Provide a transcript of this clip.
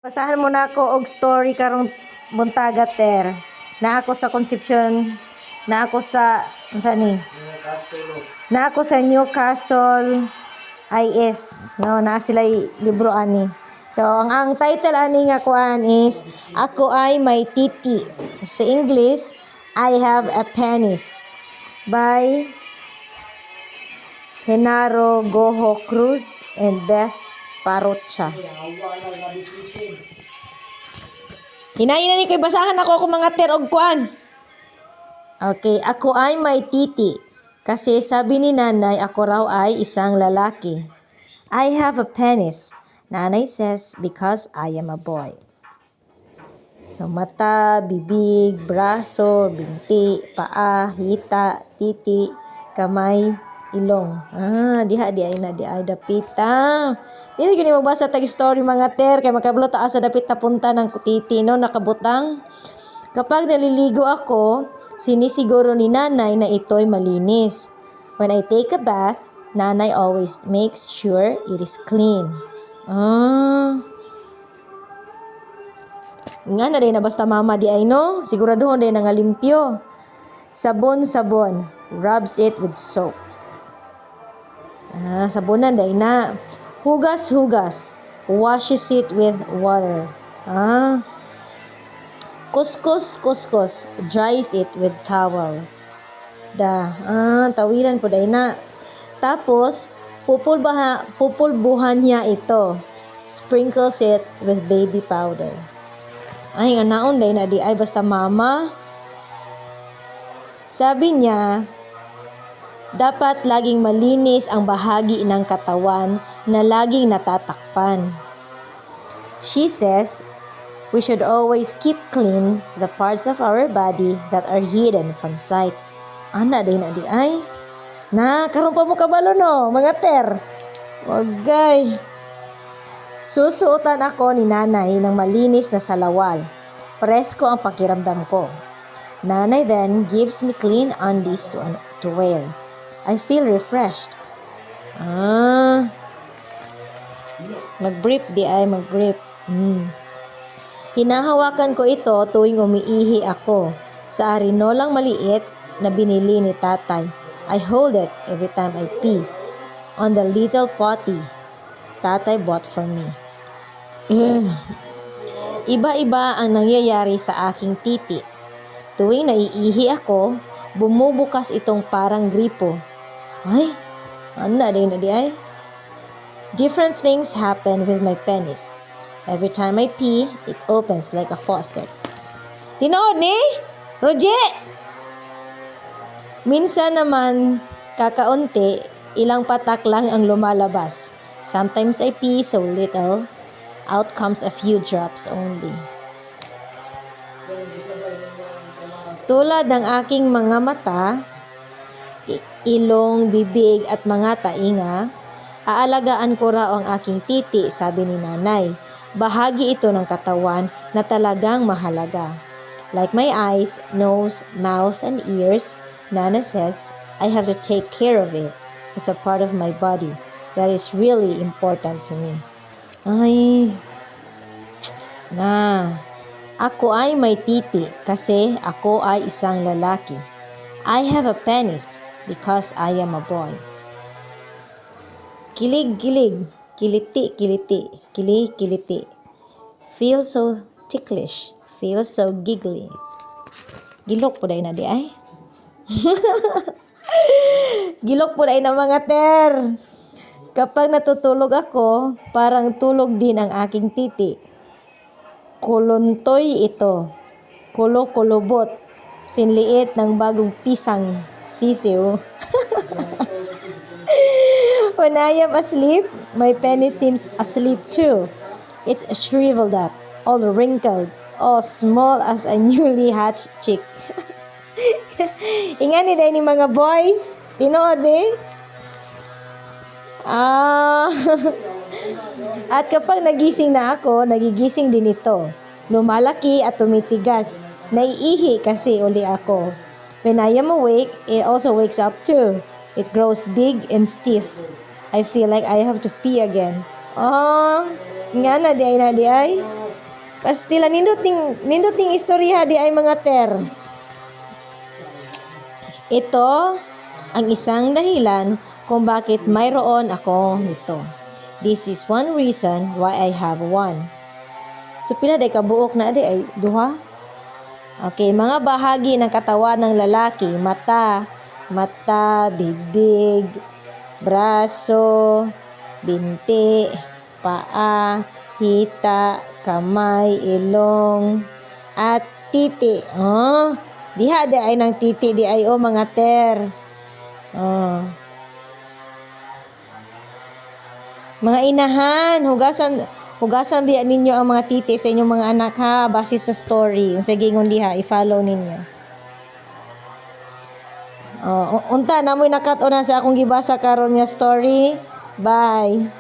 Basahan mo na ako og story karong buntaga ter. Na ako sa Concepcion, na ako sa ni? Na ako sa Newcastle IS, no, na sila libro ani. So ang title ani nga kuan is Ako ay may titi. Sa English, I have a penis by Genaro Goho Cruz and Beth Parocha. Hinayin na ni kay basahan ako mga ter og kuan. Okay, ako ay may titi. Kasi sabi ni nanay ako raw ay isang lalaki. I have a penis. Nanay says because I am a boy. So mata, bibig, braso, binti, paa, hita, titi, kamay, ilong. Diha di ay na di ay dapita. Dili gini magbasa tag story mga ter kay makablo ta sa dapit ta punta ng titi no nakabutang. Kapag naliligo ako, sinisiguro ni nanay na ito'y malinis. When I take a bath, nanay always makes sure it is clean. Nga na rin na basta mama di ay no, siguraduhon din nga limpyo. Sabon, rubs it with soap. Sabunan day na. Hugas, washes it with water. Kuskus, dries it with towel. Tawiran po day na. Tapos, pupulbuhan niya ito. Sprinkles it with baby powder. Ay, nga naon day na di ay basta mama. Sabi niya, dapat laging malinis ang bahagi ng katawan na laging natatakpan. She says, we should always keep clean the parts of our body that are hidden from sight. Ana day na di ay. Karon pa mo kabalo no, mga ter. Wagay. Susuotan ako ni nanay ng malinis na salawal. Presko ang pakiramdam ko. Nanay then gives me clean undies to wear. I feel refreshed. Mag-brief di ay, mag-brief. Hinahawakan ko ito tuwing umiihi ako sa arinolang maliit na binili ni tatay. I hold it every time I pee on the little potty tatay bought for me. Iba-iba ang nangyayari sa aking titi. Tuwing naiihi ako, bumubukas itong parang gripo. Ay, na di ay. Different things happen with my penis. Every time I pee, it opens like a faucet. Tinood ni? Roger! Minsan naman, kakaunti, ilang patak lang ang lumalabas. Sometimes I pee so little, out comes a few drops only. Tulad ng aking mga mata, ilong, bibig at mga tainga, aalagaan ko raw ang aking titi, sabi ni nanay. Bahagi ito ng katawan na talagang mahalaga. Like my eyes, nose, mouth, and ears, Nana says, I have to take care of it. It's a part of my body that is really important to me. Ako ay may titi kasi ako ay isang lalaki. I have a penis because I am a boy. Kilig, kiliti, kiliti. Feel so ticklish, feel so giggly. Gilok po day na di ay. Gilok po day na mga ter. Kapag natutulog ako, parang tulog din ang aking titi. Kuluntoy ito. Kulubot. Sinliit ng bagong pisang sisiw. When I am asleep, my penis seems asleep too. It's shriveled up, all wrinkled, all small as a newly hatched chick. Ingan ni mga boys. Tinood eh. At kapag nagising na ako, nagigising din ito. Lumalaki at tumitigas. Naiihi kasi uli ako. When I am awake, it also wakes up too. It grows big and stiff. I feel like I have to pee again. Nga na di ay. Pastila nindot ning istorya di ay mga ter. Ito ang isang dahilan kung bakit mayroon ako nito. This is one reason why I have one. So pila day kabuok na di ay duha. Okay, mga bahagi ng katawan ng lalaki, mata, bibig, braso, binti, paa, hita, kamay, ilong, at titi. Oh, diha di ay ng titi di ay mga ter. Oh. Mga inahan, hugasan biya ninyo ang mga titi sa inyong mga anak ha, base sa story. Yung sige ngon diha, i-follow ninyo. Oh, unta namoy nakat-o na sa akong gibasa karon nga story. Bye.